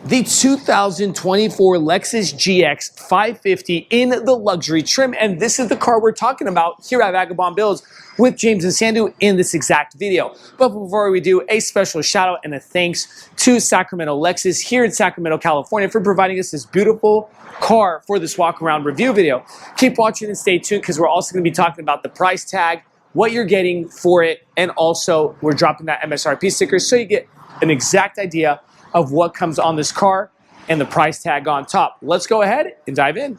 The 2024 Lexus GX 550 in the luxury trim, and this is the car we're talking about here at Vagabond Builds with James and Sandu in this exact video. But before we do, a special shout out and a thanks to Sacramento Lexus here in Sacramento, California for providing us this beautiful car for this walk around review video. Keep watching and stay tuned because we're also going to be talking about the price tag, what you're getting for it, and also we're dropping that MSRP sticker so you get an exact idea of what comes on this car and the price tag on top. Let's go ahead and dive in.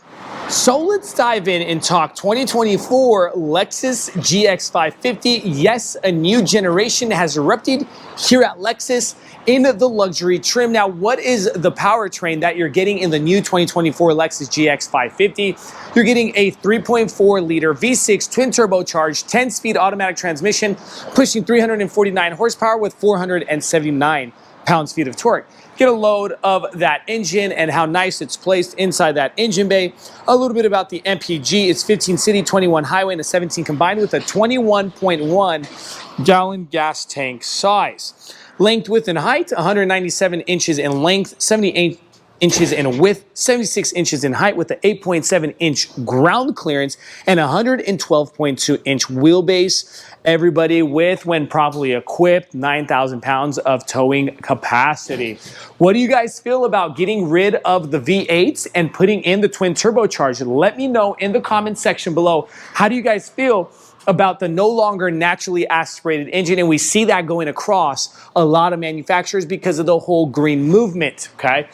So let's dive in and talk 2024 Lexus GX 550. Yes, a new generation has erupted here at Lexus in the luxury trim. Now, what is the powertrain that you're getting in the new 2024 Lexus GX 550? You're getting a 3.4 liter V6 twin turbocharged 10-speed automatic transmission, pushing 349 horsepower with 479 pounds-feet of torque. Get a load of that engine and how nice it's placed inside that engine bay. A little bit about the MPG. It's 15 city, 21 highway, and a 17 combined with a 21.1 gallon gas tank size. Length, width, and height, 197 inches in length, 78 inches in width, 76 inches in height with an 8.7 inch ground clearance and 112.2 inch wheelbase. Everybody with, when properly equipped, 9,000 pounds of towing capacity. What do you guys feel about getting rid of the V8s and putting in the twin turbocharged? Let me know in the comment section below. How do you guys feel about the no longer naturally aspirated engine? And we see that going across a lot of manufacturers because of the whole green movement, okay?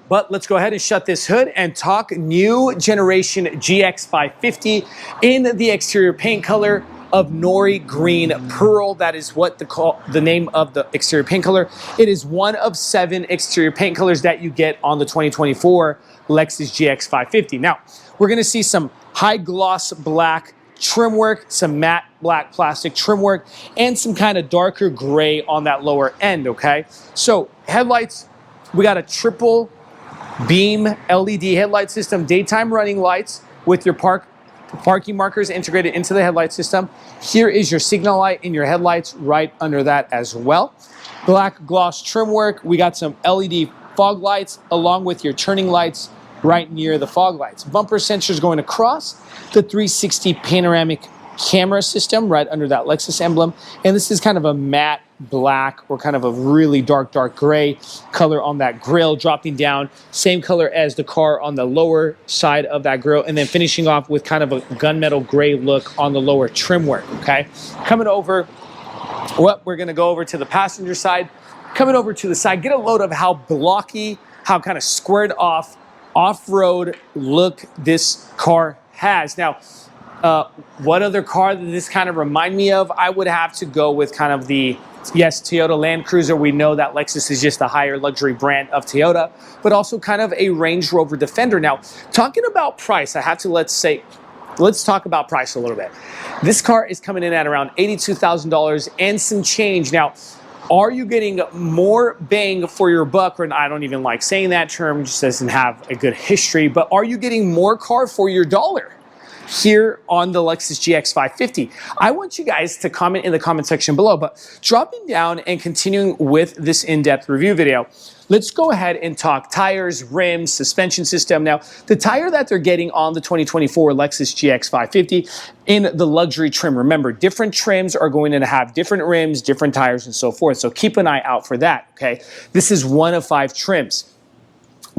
But let's go ahead and shut this hood and talk new generation GX 550 in the exterior paint color of Nori Green Pearl. That is what the name of the exterior paint color. It is one of 7 exterior paint colors that you get on the 2024 Lexus GX 550. Now, we're gonna see some high gloss black trim work, some matte black plastic trim work, and some kind of darker gray on that lower end, okay? So headlights, we got a triple beam LED headlight system, daytime running lights with your parking markers integrated into the headlight system. Here is your signal light in your headlights right under that as well. Black gloss trim work. We got some LED fog lights along with your turning lights right near the fog lights. Bumper sensors going across, the 360 panoramic camera system right under that Lexus emblem. And this is kind of a matte black or kind of a really dark gray color on that grille, dropping down, same color as the car on the lower side of that grille, and then finishing off with kind of a gunmetal gray look on the lower trim work, okay? Coming over, we're gonna go over to the passenger side. Coming over to the side, get a load of how blocky, how kind of squared off, off-road look this car has. Now, what other car does this kind of remind me of? I would have to go with kind of the, yes, Toyota Land Cruiser. We know that Lexus is just a higher luxury brand of Toyota, but also kind of a Range Rover Defender. Now, talking about price, I have to let's talk about price a little bit. This car is coming in at around $82,000 and some change. Now, are you getting more bang for your buck? Or I don't even like saying that term, just doesn't have a good history, but are you getting more car for your dollar here on the Lexus GX 550? I want you guys to comment in the comment section below, but dropping down and continuing with this in-depth review video, let's go ahead and talk tires, rims, suspension system. Now, the tire that they're getting on the 2024 Lexus GX 550 in the luxury trim, remember, different trims are going to have different rims, different tires, and so forth. So keep an eye out for that, okay? This is one of 5 trims.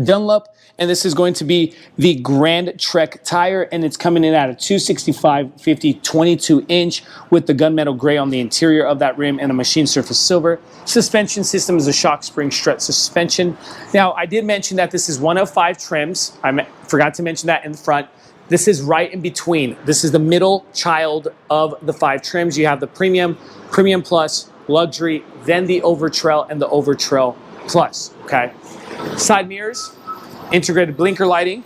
Dunlop, and this is going to be the Grand Trek tire, and it's coming in at a 265/50 22-inch with the gunmetal gray on the interior of that rim and a machine surface silver. Suspension system is a shock spring strut suspension. Now, I did mention that this is one of 5 trims. I forgot to mention that in the front. This is right in between. This is the middle child of the 5 trims. You have the Premium, Premium Plus, Luxury, then the Overtrail, and the Overtrail Plus, okay? Side mirrors, integrated blinker lighting,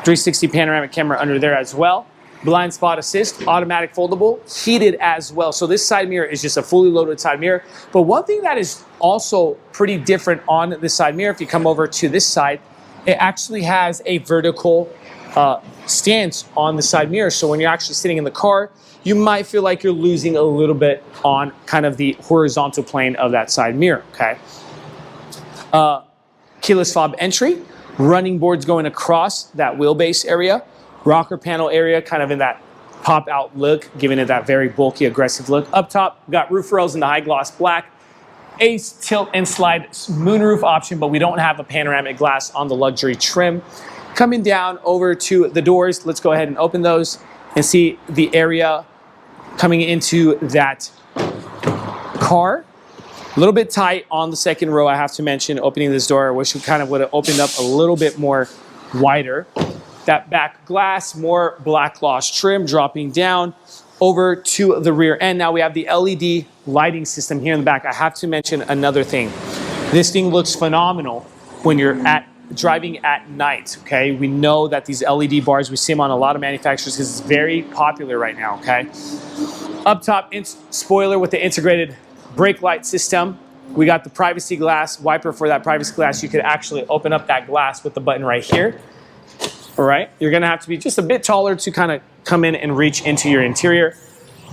360 panoramic camera under there as well, blind spot assist, automatic foldable, heated as well. So this side mirror is just a fully loaded side mirror. But one thing that is also pretty different on this side mirror, if you come over to this side, it actually has a vertical stance on the side mirror. So when you're actually sitting in the car, you might feel like you're losing a little bit on kind of the horizontal plane of that side mirror, okay? Keyless fob entry, running boards going across that wheelbase area, rocker panel area kind of in that pop out look, giving it that very bulky, aggressive look. Up top, we've got roof rails in the high gloss black, Ace tilt and slide moonroof option, but we don't have a panoramic glass on the luxury trim. Coming down over to the doors, let's go ahead and open those and see the area coming into that car. A little bit tight on the second row, I have to mention, opening this door. I wish we kind of would have opened up a little bit more wider. That back glass, more black gloss trim, dropping down over to the rear end. Now we have the LED lighting system here in the back. I have to mention another thing. This thing looks phenomenal when you're driving at night, okay? We know that these LED bars, we see them on a lot of manufacturers because it's very popular right now, okay? Up top, spoiler with the integrated brake light system. We got the privacy glass wiper for that privacy glass. You could actually open up that glass with the button right here. All right, you're gonna have to be just a bit taller to kind of come in and reach into your interior.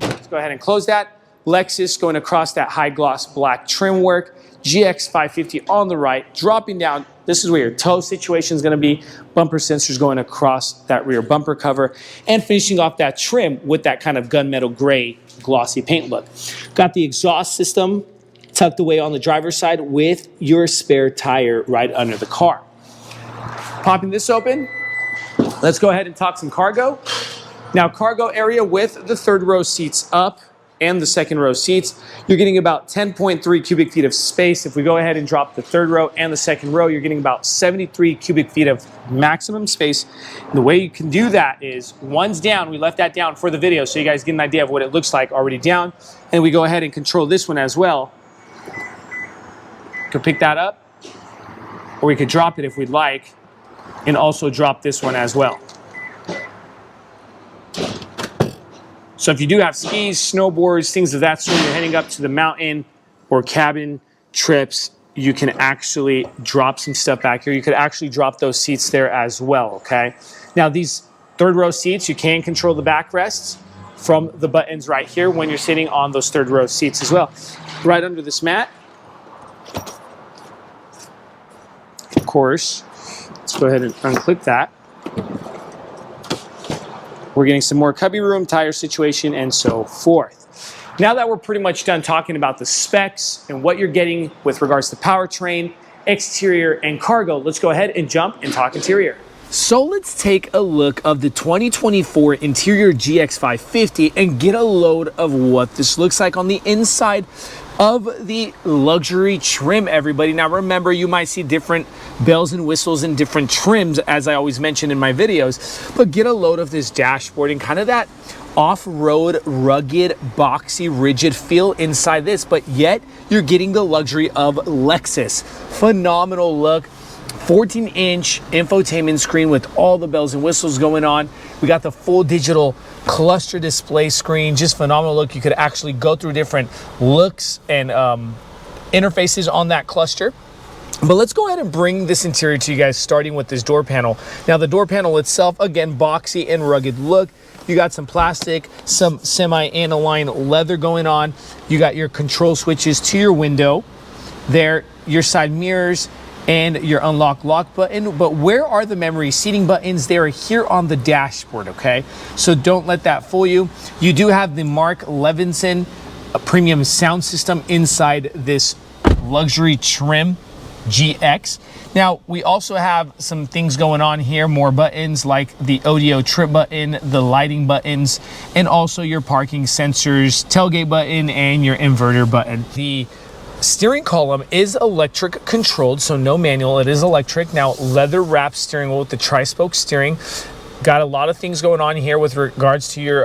Let's go ahead and close that. Lexus going across that high gloss black trim work. GX 550 on the right, dropping down. This is where your toe situation is gonna be. Bumper sensors going across that rear bumper cover and finishing off that trim with that kind of gunmetal gray glossy paint look. Got the exhaust system tucked away on the driver's side with your spare tire right under the car. Popping this open, let's go ahead and talk some cargo. Now, cargo area with the third row seats up and the second row seats, you're getting about 10.3 cubic feet of space. If we go ahead and drop the third row and the second row, you're getting about 73 cubic feet of maximum space. And the way you can do that is one's down. We left that down for the video so you guys get an idea of what it looks like already down. And we go ahead and control this one as well. You can pick that up, or we could drop it if we'd like, and also drop this one as well. So if you do have skis, snowboards, things of that sort, you're heading up to the mountain or cabin trips, you can actually drop some stuff back here. You could actually drop those seats there as well, okay? Now these third row seats, you can control the backrests from the buttons right here when you're sitting on those third row seats as well. Right under this mat, of course, let's go ahead and unclip that. We're getting some more cubby room, tire situation, and so forth. Now that we're pretty much done talking about the specs and what you're getting with regards to powertrain, exterior, and cargo, let's go ahead and jump and talk interior. So let's take a look of the 2024 Interior GX 550 and get a load of what this looks like on the inside of the luxury trim, everybody. Now remember, you might see different bells and whistles and different trims, as I always mention in my videos, but get a load of this dashboard and kind of that off-road, rugged, boxy, rigid feel inside this, but yet you're getting the luxury of Lexus. Phenomenal look. 14-inch infotainment screen with all the bells and whistles going on. We got the full digital cluster display screen, just phenomenal look. You could actually go through different looks and interfaces on that cluster. But let's go ahead and bring this interior to you guys, starting with this door panel. Now the door panel itself, again, boxy and rugged look. You got some plastic, some semi-aniline leather going on. You got your control switches to your window there, your side mirrors, and your unlock lock button. But where are the memory seating buttons? They are here on the dashboard, okay? So don't let that fool you. You do have the Mark Levinson premium sound system inside this luxury trim GX. Now, we also have some things going on here, more buttons like the audio trip button, the lighting buttons, and also your parking sensors, tailgate button, and your inverter button. The steering column is electric controlled, so no manual, it is electric. Now, leather wrapped steering wheel with the tri-spoke steering. Got a lot of things going on here with regards to your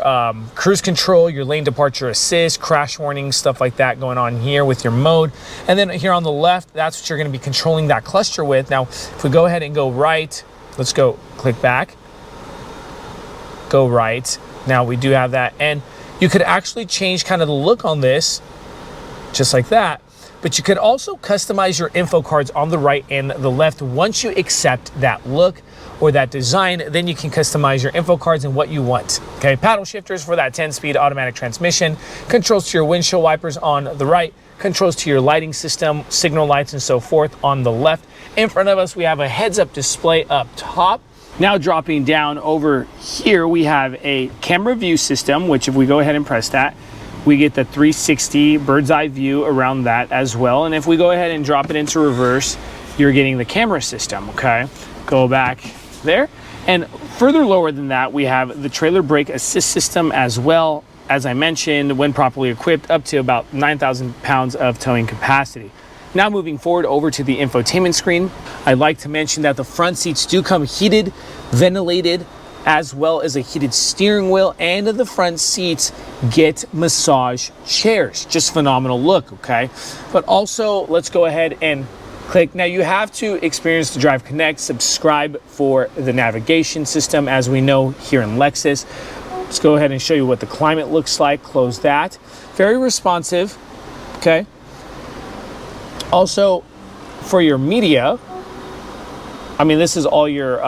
cruise control, your lane departure assist, crash warning, stuff like that going on here with your mode. And then here on the left, that's what you're gonna be controlling that cluster with. Now, if we go ahead and go right, let's go click back, go right. Now we do have that. And you could actually change kind of the look on this, just like that. But you could also customize your info cards on the right and the left. Once you accept that look or that design, then you can customize your info cards and what you want. Okay, paddle shifters for that 10-speed automatic transmission, controls to your windshield wipers on the right, controls to your lighting system, signal lights and so forth on the left. In front of us, we have a heads-up display up top. Now dropping down over here, we have a camera view system, which if we go ahead and press that, we get the 360 bird's eye view around that as well. And if we go ahead and drop it into reverse, you're getting the camera system, okay? Go back there. And further lower than that, we have the trailer brake assist system as well. As I mentioned, when properly equipped, up to about 9,000 pounds of towing capacity. Now moving forward over to the infotainment screen, I'd like to mention that the front seats do come heated, ventilated, as well as a heated steering wheel, and the front seats get massage chairs. Just phenomenal look, okay? But also, let's go ahead and click. Now you have to experience the Drive Connect, subscribe for the navigation system, as we know here in Lexus. Let's go ahead and show you what the climate looks like. Close that. Very responsive, okay? Also, for your media, I mean, this is all your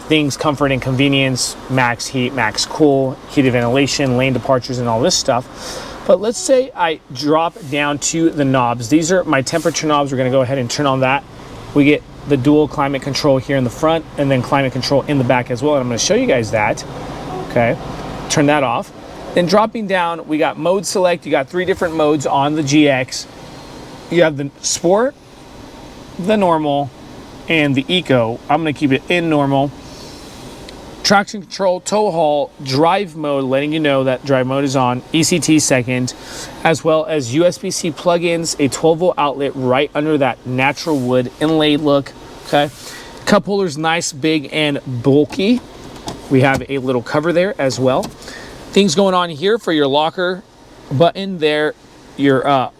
things, comfort and convenience, max heat, max cool, heated ventilation, lane departures, and all this stuff. But let's say I drop down to the knobs. These are my temperature knobs. We're gonna go ahead and turn on that. We get the dual climate control here in the front and then climate control in the back as well. And I'm gonna show you guys that, okay? Turn that off. Then dropping down, we got mode select. You got 3 different modes on the GX. You have the Sport, the Normal, and the Eco. I'm gonna keep it in Normal. Traction control, tow haul, drive mode, letting you know that drive mode is on, ECT second, as well as USB-C plugins, a 12-volt outlet right under that natural wood inlaid look, okay? Cup holder's nice, big, and bulky. We have a little cover there as well. Things going on here for your locker button there, your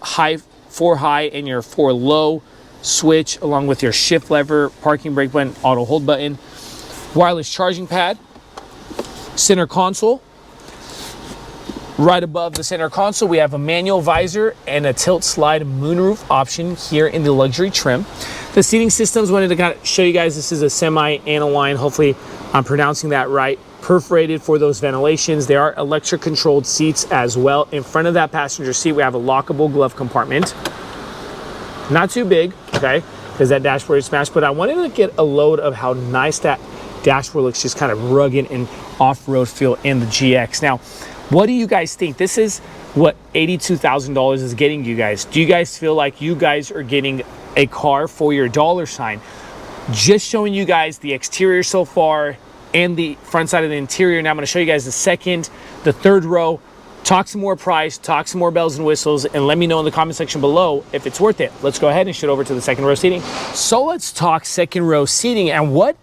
4 high and your 4 low switch, along with your shift lever, parking brake button, auto hold button, wireless charging pad, center console. Right above the center console, we have a manual visor and a tilt slide moonroof option here in the luxury trim. The seating systems, wanted to kind of show you guys, this is a semi-aniline, hopefully I'm pronouncing that right, perforated for those ventilations. There are electric controlled seats as well. In front of that passenger seat, we have a lockable glove compartment. Not too big, okay, because that dashboard is smashed, but I wanted to get a load of how nice that dashboard looks, just kind of rugged and off-road feel in the GX. Now, what do you guys think? This is what $82,000 is getting you guys. Do you guys feel like you guys are getting a car for your dollar sign? Just showing you guys the exterior so far and the front side of the interior. Now I'm gonna show you guys the second, the third row, talk some more price, talk some more bells and whistles, and let me know in the comment section below if it's worth it. Let's go ahead and shoot over to the second row seating. So let's talk second row seating and what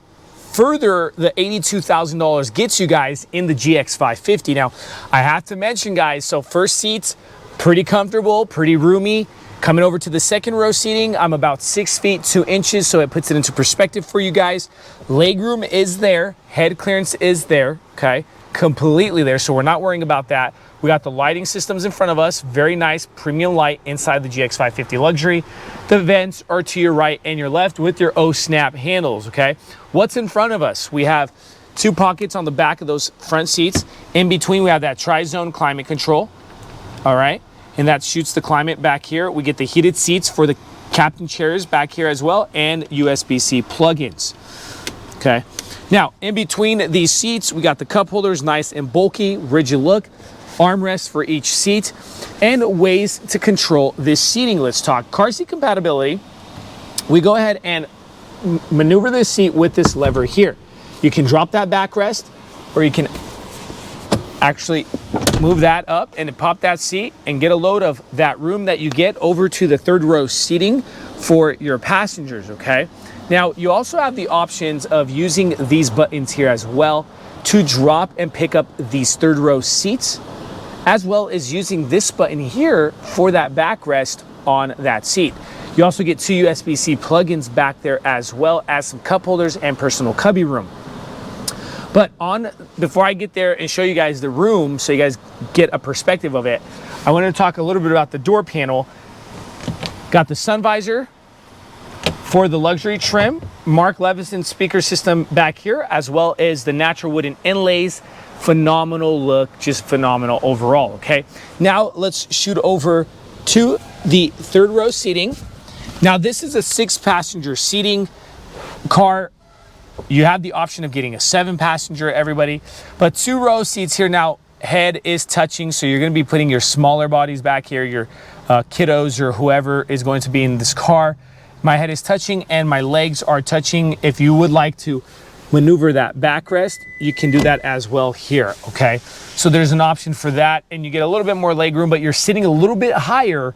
further the $82,000 gets you guys in the GX 550. Now, I have to mention, guys, so first seats, pretty comfortable, pretty roomy. Coming over to the second row seating, I'm about 6 feet 2 inches, so it puts it into perspective for you guys. Legroom is there, head clearance is there, okay? Completely there, so we're not worrying about that. We got the lighting systems in front of us, very nice premium light inside the GX 550 Luxury. The vents are to your right and your left with your O-snap handles, okay? What's in front of us? We have 2 pockets on the back of those front seats. In between, we have that tri-zone climate control, all right? And that shoots the climate back here. We get the heated seats for the captain chairs back here as well, and USB-C plugins, okay? Now, in between these seats, we got the cup holders, nice and bulky, rigid look, armrests for each seat, and ways to control this seating. Let's talk car seat compatibility. We go ahead and maneuver this seat with this lever here. You can drop that backrest, or you can actually move that up and pop that seat and get a load of that room that you get over to the third row seating for your passengers, okay? Now, you also have the options of using these buttons here as well to drop and pick up these third row seats, as well as using this button here for that backrest on that seat. You also get 2 USB-C plugins back there, as well as some cup holders and personal cubby room. But before I get there and show you guys the room so you guys get a perspective of it, I wanted to talk a little bit about the door panel. Got the sun visor for the luxury trim, Mark Levinson speaker system back here, as well as the natural wooden inlays. Phenomenal look, just phenomenal overall, okay? Now let's shoot over to the third row seating. Now this is a 6-passenger seating car. You have the option of getting a 7-passenger, everybody, but 2-row seats here. Now head is touching, so you're going to be putting your smaller bodies back here, your kiddos or whoever is going to be in this car. My head is touching and my legs are touching. If you would like to maneuver that backrest, you can do that as well here, okay? So there's an option for that, and you get a little bit more leg room, but you're sitting a little bit higher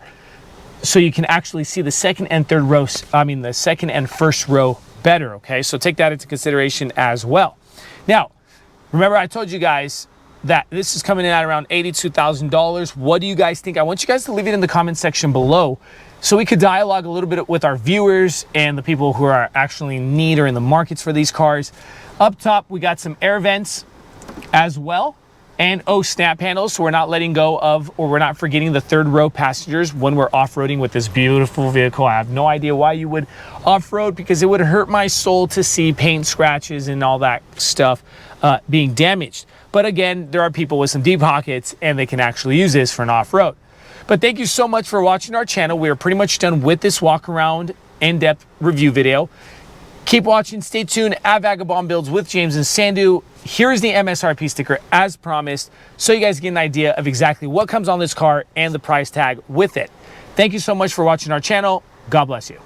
so you can actually see the second and third row, the second and first row better, okay? So take that into consideration as well. Now, remember I told you guys that this is coming in at around $82,000. What do you guys think? I want you guys to leave it in the comment section below so we could dialogue a little bit with our viewers and the people who are actually in need or in the markets for these cars. Up top, we got some air vents as well, and snap handles, so we're not letting go of, or we're not forgetting the third row passengers when we're off-roading with this beautiful vehicle. I have no idea why you would off-road, because it would hurt my soul to see paint scratches and all that stuff being damaged. But again, there are people with some deep pockets and they can actually use this for an off-road. But thank you so much for watching our channel. We are pretty much done with this walk around in-depth review video. Keep watching, stay tuned at Vagabond Builds with James and Sandu. Here's the MSRP sticker as promised, so you guys get an idea of exactly what comes on this car and the price tag with it. Thank you so much for watching our channel. God bless you.